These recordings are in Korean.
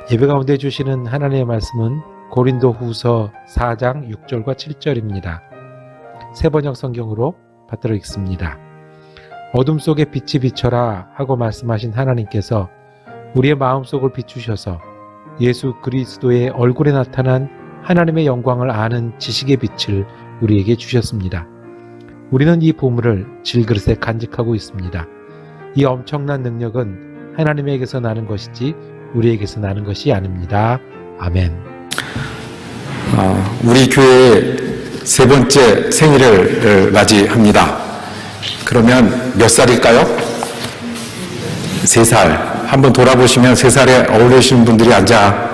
예배 가운데 주시는 하나님의 말씀은 고린도후서 4장 6절과 7절입니다. 새번역 성경으로 받들어 읽습니다. 어둠 속에 빛이 비쳐라 하고 말씀하신 하나님께서 우리의 마음속을 비추셔서 예수 그리스도의 얼굴에 나타난 하나님의 영광을 아는 지식의 빛을 우리에게 주셨습니다. 우리는 이 보물을 질그릇에 간직하고 있습니다. 이 엄청난 능력은 하나님에게서 나는 것이지 우리에게서 나는 것이 아닙니다. 아멘. 우리 교회의 세 번째 생일을 맞이합니다. 그러면 몇 살일까요? 3살. 한번 돌아보시면 3살에 어울리시는 분들이 앉아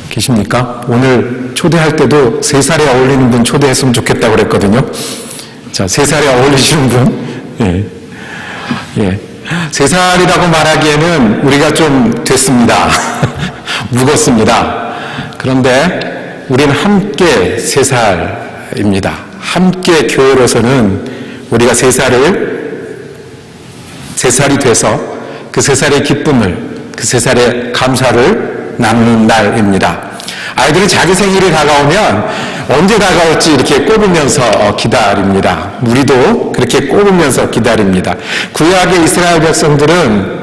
계십니까? 오늘 초대할 때도 3살에 어울리는 분 초대했으면 좋겠다고 그랬거든요. 자, 3살에 어울리시는 분. 예. 3살이라고 말하기에는 우리가 좀 됐습니다. 묵었습니다. 그런데 우리는 함께 3살입니다. 함께 교회로서는 우리가 3살이 돼서 그 3살의 기쁨을, 그 3살의 감사를 나누는 날입니다. 아이들은 자기 생일이 다가오면 언제 다가올지 이렇게 꼽으면서 기다립니다. 우리도 그렇게 꼽으면서 기다립니다. 구약의 이스라엘 백성들은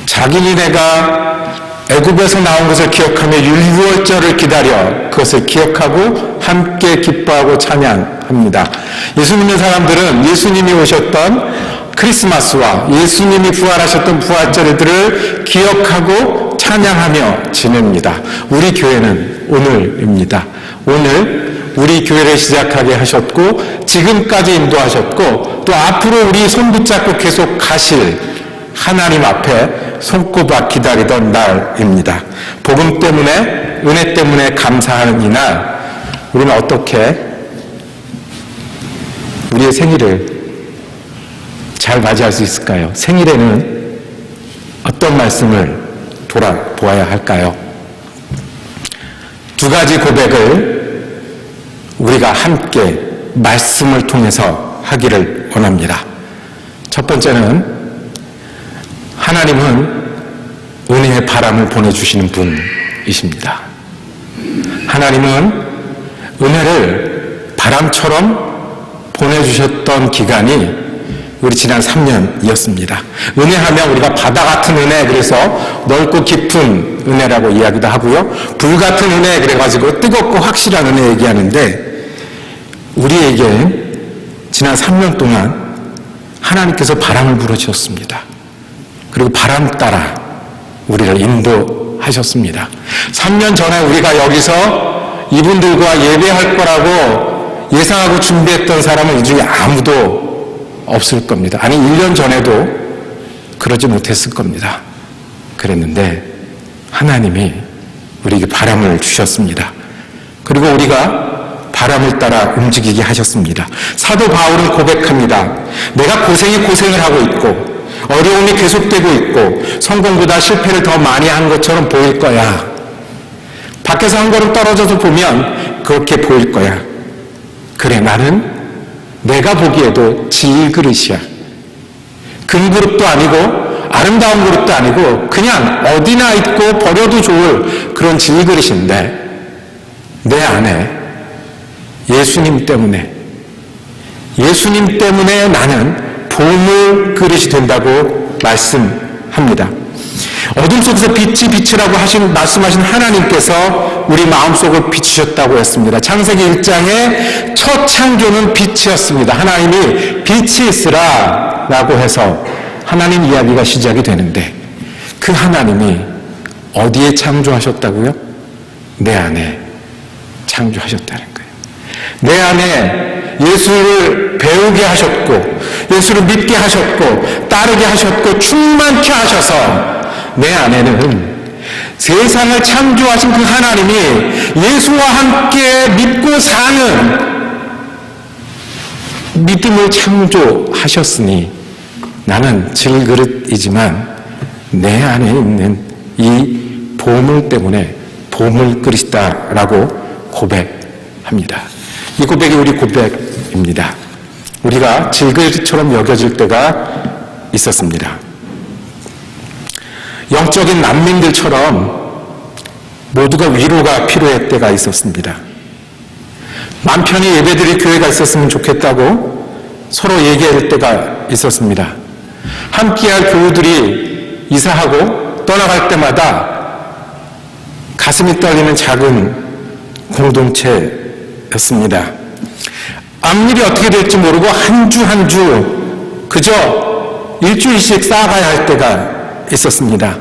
자기네가 애굽에서 나온 것을 기억하며 율법절을 기다려 그것을 기억하고 함께 기뻐하고 찬양합니다. 예수 믿는 사람들은 예수님이 오셨던 크리스마스와 예수님이 부활하셨던 부활절들을 기억하고 찬양하며 지냅니다. 우리 교회는 오늘입니다. 오늘 우리 교회를 시작하게 하셨고 지금까지 인도하셨고 또 앞으로 우리 손 붙잡고 계속 가실 하나님 앞에 손꼽아 기다리던 날입니다. 복음 때문에 은혜 때문에 감사하는 이날 우리는 어떻게 우리의 생일을 잘 맞이할 수 있을까요? 생일에는 어떤 말씀을 돌아보아야 할까요? 2가지 고백을 우리가 함께 말씀을 통해서 하기를 원합니다. 첫 번째는 하나님은 은혜의 바람을 보내주시는 분이십니다. 하나님은 은혜를 바람처럼 보내주셨던 기간이 우리 지난 3년이었습니다. 은혜하면 우리가 바다 같은 은혜, 그래서 넓고 깊은 은혜라고 이야기도 하고요. 불 같은 은혜, 그래가지고 뜨겁고 확실한 은혜 얘기하는데 우리에게 지난 3년 동안 하나님께서 바람을 불어주셨습니다. 그리고 바람 따라 우리를 인도하셨습니다. 3년 전에 우리가 여기서 이분들과 예배할 거라고 예상하고 준비했던 사람은 이 중에 아무도 없을 겁니다. 아니 1년 전에도 그러지 못했을 겁니다. 그랬는데 하나님이 우리에게 바람을 주셨습니다. 그리고 우리가 바람을 따라 움직이게 하셨습니다. 사도 바울은 고백합니다. 내가 고생을 하고 있고 어려움이 계속되고 있고 성공보다 실패를 더 많이 한 것처럼 보일 거야. 밖에서 한 걸음 떨어져서 보면 그렇게 보일 거야. 그래, 나는 내가 보기에도 질그릇이야. 금그릇도 아니고 아름다운 그릇도 아니고 그냥 어디나 있고 버려도 좋을 그런 질그릇인데 내 안에 예수님 때문에 나는 보물 그릇이 된다고 말씀합니다. 어둠 속에서 빛이 비치라고 말씀하신 하나님께서 우리 마음속을 비추셨다고 했습니다. 창세기 1장의 첫 창조는 빛이었습니다. 하나님이 빛이 있으라 라고 해서 하나님 이야기가 시작이 되는데 그 하나님이 어디에 창조하셨다고요? 내 안에 창조하셨다는 거예요. 내 안에 예수를 배우게 하셨고 예수를 믿게 하셨고 따르게 하셨고 충만케 하셔서 내 안에는 세상을 창조하신 그 하나님이 예수와 함께 믿고 사는 믿음을 창조하셨으니 나는 질그릇이지만 내 안에 있는 이 보물 때문에 보물 그릇이다라고 고백합니다. 이 고백이 우리 고백입니다. 우리가 질그릇처럼 여겨질 때가 있었습니다. 영적인 난민들처럼 모두가 위로가 필요할 때가 있었습니다. 맘 편히 예배드릴 교회가 있었으면 좋겠다고 서로 얘기할 때가 있었습니다. 함께할 교우들이 이사하고 떠나갈 때마다 가슴이 떨리는 작은 공동체였습니다. 앞일이 어떻게 될지 모르고 한 주 한 주 그저 일주일씩 쌓아가야 할 때가 있었습니다.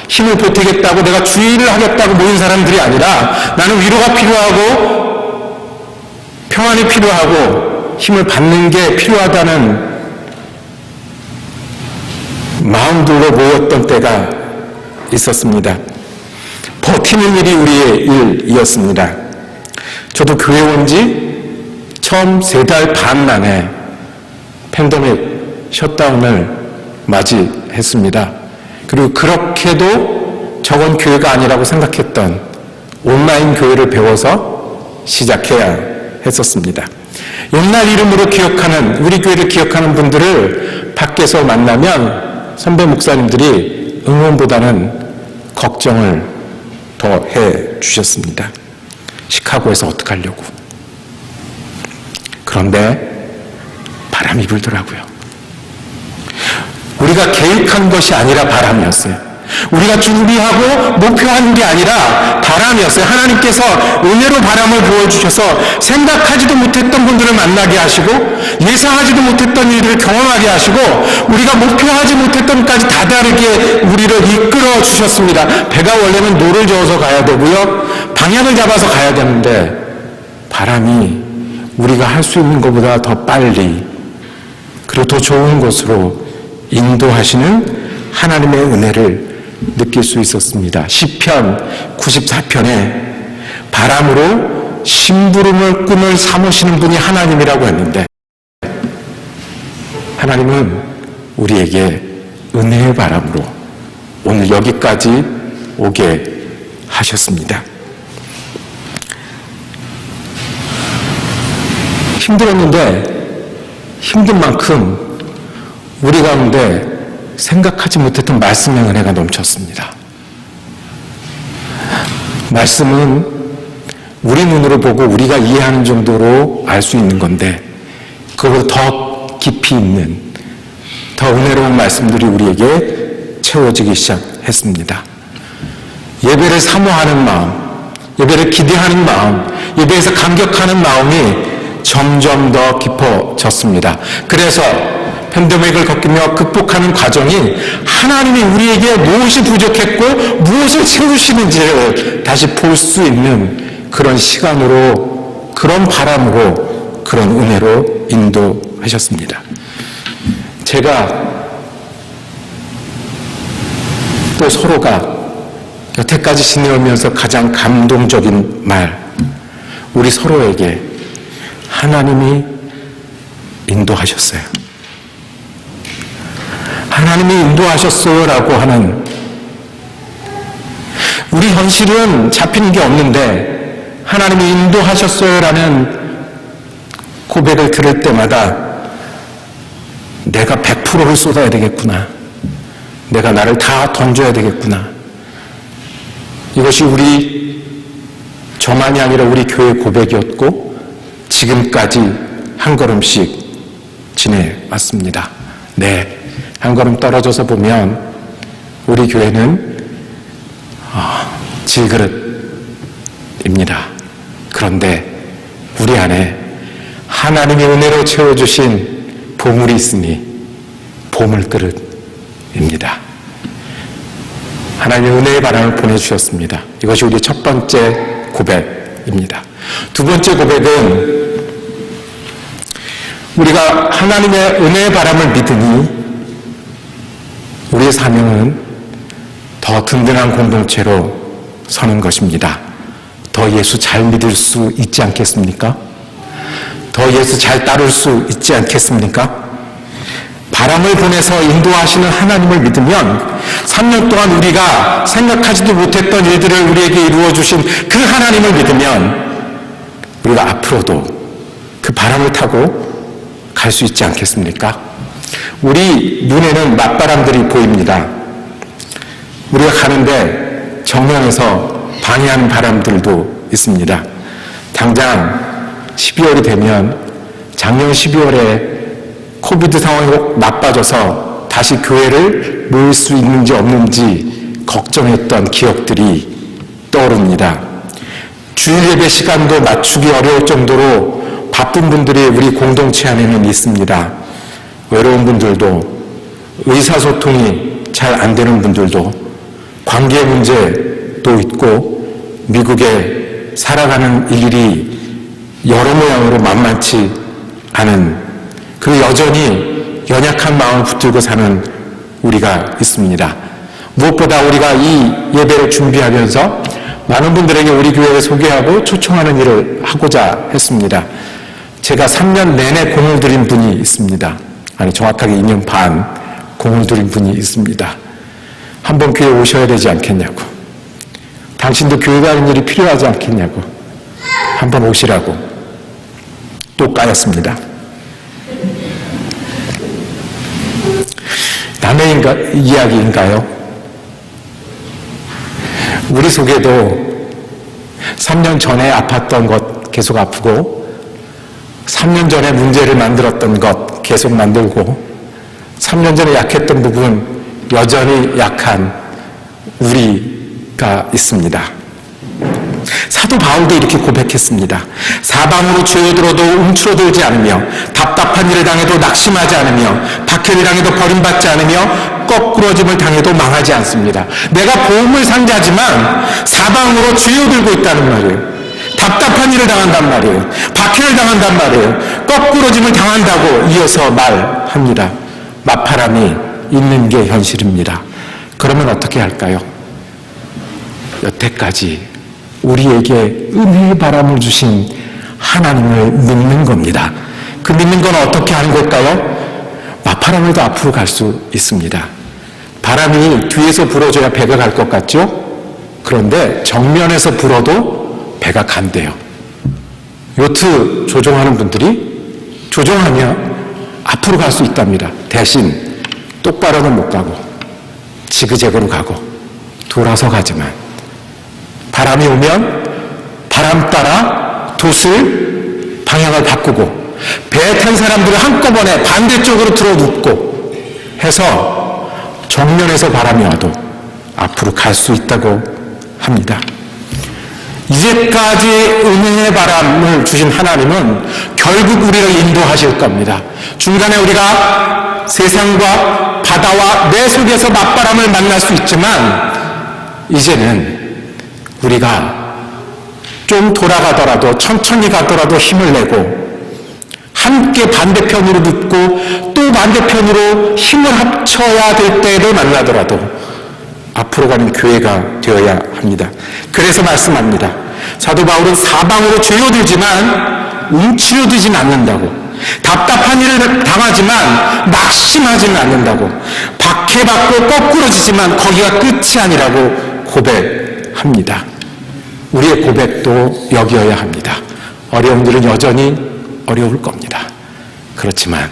힘을 보태겠다고 내가 주의를 하겠다고 모인 사람들이 아니라 나는 위로가 필요하고 평안이 필요하고 힘을 받는 게 필요하다는 마음들로 모였던 때가 있었습니다. 버티는 일이 우리의 일이었습니다. 저도 교회 온 지 처음 3달 반 만에 팬데믹 셧다운을 맞이했습니다. 그리고 그렇게도 저건 교회가 아니라고 생각했던 온라인 교회를 배워서 시작해야 했었습니다. 옛날 이름으로 기억하는, 우리 교회를 기억하는 분들을 밖에서 만나면 선배 목사님들이 응원보다는 걱정을 더 해 주셨습니다. 시카고에서 어떡하려고. 그런데 바람이 불더라고요. 우리가 계획한 것이 아니라 바람이었어요. 우리가 준비하고 목표한 게 아니라 바람이었어요. 하나님께서 은혜로 바람을 부어주셔서 생각하지도 못했던 분들을 만나게 하시고 예상하지도 못했던 일들을 경험하게 하시고 우리가 목표하지 못했던 것까지 다다르게 우리를 이끌어 주셨습니다. 배가 원래는 노를 저어서 가야 되고요. 방향을 잡아서 가야 되는데 바람이 우리가 할 수 있는 것보다 더 빨리 그리고 더 좋은 곳으로 인도하시는 하나님의 은혜를 느낄 수 있었습니다. 시편 94편에 바람으로 심부름을 꿈을 삼으시는 분이 하나님이라고 했는데 하나님은 우리에게 은혜의 바람으로 오늘 여기까지 오게 하셨습니다. 힘들었는데 힘든 만큼 우리 가운데 생각하지 못했던 말씀의 은혜가 넘쳤습니다. 말씀은 우리 눈으로 보고 우리가 이해하는 정도로 알 수 있는 건데 그보다 더 깊이 있는 더 은혜로운 말씀들이 우리에게 채워지기 시작했습니다. 예배를 사모하는 마음, 예배를 기대하는 마음, 예배에서 감격하는 마음이 점점 더 깊어졌습니다. 그래서 팬데믹을 겪으며 극복하는 과정이 하나님이 우리에게 무엇이 부족했고 무엇을 채우시는지를 다시 볼 수 있는 그런 시간으로, 그런 바람으로, 그런 은혜로 인도하셨습니다. 제가 또 서로가 여태까지 지내오면서 가장 감동적인 말, 우리 서로에게 하나님이 인도하셨어요. 하나님이 인도하셨어요라고 하는 우리 현실은 잡히는 게 없는데 하나님이 인도하셨어요라는 고백을 들을 때마다 내가 100%를 쏟아야 되겠구나. 내가 나를 다 던져야 되겠구나. 이것이 우리 저만이 아니라 우리 교회 고백이었고 지금까지 한 걸음씩 지내왔습니다. 네, 한 걸음 떨어져서 보면 우리 교회는 질그릇입니다. 그런데 우리 안에 하나님의 은혜로 채워주신 보물이 있으니 보물그릇입니다. 하나님의 은혜의 바람을 보내주셨습니다. 이것이 우리 첫 번째 고백입니다. 두 번째 고백은 우리가 하나님의 은혜의 바람을 믿으니 우리의 사명은 더 든든한 공동체로 서는 것입니다. 더 예수 잘 믿을 수 있지 않겠습니까? 더 예수 잘 따를 수 있지 않겠습니까? 바람을 보내서 인도하시는 하나님을 믿으면 3년 동안 우리가 생각하지도 못했던 일들을 우리에게 이루어주신 그 하나님을 믿으면 우리가 앞으로도 그 바람을 타고 갈 수 있지 않겠습니까? 우리 눈에는 맞바람들이 보입니다. 우리가 가는데 정면에서 방해하는 바람들도 있습니다. 당장 12월이 되면 작년 12월에 코비드 상황이 나빠져서 다시 교회를 모일 수 있는지 없는지 걱정했던 기억들이 떠오릅니다. 주일 예배 시간도 맞추기 어려울 정도로 바쁜 분들이 우리 공동체 안에는 있습니다. 외로운 분들도, 의사소통이 잘 안 되는 분들도, 관계 문제도 있고, 미국에 살아가는 일일이 여러 모양으로 만만치 않은, 그리고 여전히 연약한 마음을 붙들고 사는 우리가 있습니다. 무엇보다 우리가 이 예배를 준비하면서 많은 분들에게 우리 교회를 소개하고 초청하는 일을 하고자 했습니다. 제가 3년 내내 공을 들인 분이 있습니다. 아니, 정확하게 2년 반 공을 들인 분이 있습니다. 한번 교회 오셔야 되지 않겠냐고. 당신도 교회 가는 일이 필요하지 않겠냐고. 한번 오시라고. 또 까였습니다. 남의 이야기인가요? 우리 속에도 3년 전에 아팠던 것 계속 아프고, 3년 전에 문제를 만들었던 것 계속 만들고, 3년 전에 약했던 부분 여전히 약한 우리가 있습니다. 사도 바울도 이렇게 고백했습니다. 사방으로 죄어들어도 움츠러들지 않으며, 답답한 일을 당해도 낙심하지 않으며, 박해를 당해도 버림받지 않으며, 거꾸러짐을 당해도 망하지 않습니다. 내가 보험을 상자지만 사방으로 죄어들고 있다는 말이에요. 답답한 일을 당한단 말이에요. 박해를 당한단 말이에요. 거꾸러짐을 당한다고 이어서 말합니다. 맞바람이 있는 게 현실입니다. 그러면 어떻게 할까요? 여태까지 우리에게 은혜의 바람을 주신 하나님을 믿는 겁니다. 그 믿는 건 어떻게 하는 걸까요? 맞바람에도 앞으로 갈 수 있습니다. 바람이 뒤에서 불어줘야 배가 갈 것 같죠? 그런데 정면에서 불어도 배가 간대요. 요트 조종하는 분들이 조종하면 앞으로 갈 수 있답니다. 대신 똑바로는 못 가고 지그재그로 가고 돌아서 가지만, 바람이 오면 바람 따라 돛을 방향을 바꾸고, 배에 탄 사람들을 한꺼번에 반대쪽으로 틀어 눕고 해서 정면에서 바람이 와도 앞으로 갈 수 있다고 합니다. 이제까지 은혜의 바람을 주신 하나님은 결국 우리를 인도하실 겁니다. 중간에 우리가 세상과 바다와 내 속에서 맞바람을 만날 수 있지만, 이제는 우리가 좀 돌아가더라도, 천천히 가더라도 힘을 내고, 함께 반대편으로 눕고 또 반대편으로 힘을 합쳐야 될 때를 만나더라도 앞으로 가는 교회가 되어야 합니다. 그래서 말씀합니다. 사도 바울은 사방으로 죄어들지만 움츠러들진 않는다고, 답답한 일을 당하지만 낙심하지는 않는다고, 박해받고 거꾸러지지만 거기가 끝이 아니라고 고백합니다. 우리의 고백도 여기어야 합니다. 어려운 일은 여전히 어려울 겁니다. 그렇지만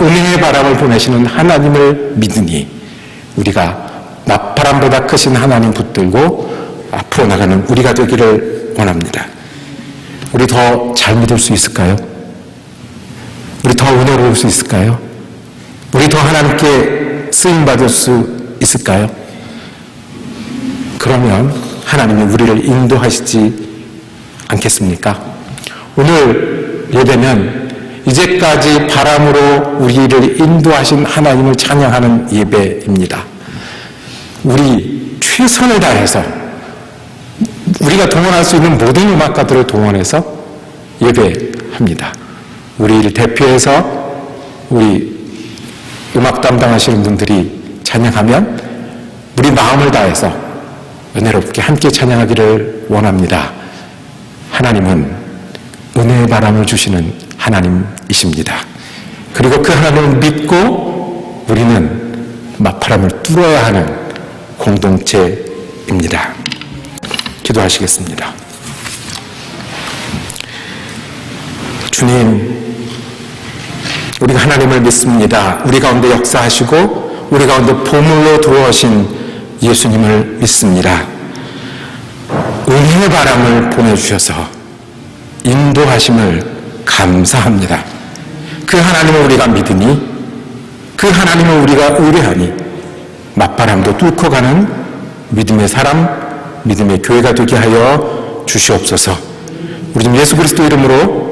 은혜의 바람을 보내시는 하나님을 믿으니 우리가 맞바람보다 크신 하나님 붙들고 앞으로 나가는 우리가 되기를 원합니다. 우리 더 잘 믿을 수 있을까요? 우리 더 은혜로울 수 있을까요? 우리 더 하나님께 쓰임받을 수 있을까요? 그러면 하나님이 우리를 인도하시지 않겠습니까? 오늘 예배는 이제까지 바람으로 우리를 인도하신 하나님을 찬양하는 예배입니다. 우리 최선을 다해서 우리가 동원할 수 있는 모든 음악가들을 동원해서 예배합니다. 우리를 대표해서 우리 음악 담당하시는 분들이 찬양하면 우리 마음을 다해서 은혜롭게 함께 찬양하기를 원합니다. 하나님은 은혜의 바람을 주시는 하나님이십니다. 그리고 그 하나님을 믿고 우리는 맞바람을 뚫어야 하는 공동체입니다. 기도하시겠습니다. 주님, 우리가 하나님을 믿습니다. 우리 가운데 역사하시고 우리 가운데 보물로 들어오신 예수님을 믿습니다. 은혜의 바람을 보내주셔서 인도하심을 감사합니다. 그 하나님을 우리가 믿으니, 그 하나님을 우리가 의뢰하니 맞바람도 뚫고 가는 믿음의 사람, 믿음의 교회가 되게 하여 주시옵소서. 우리 좀 예수 그리스도 이름으로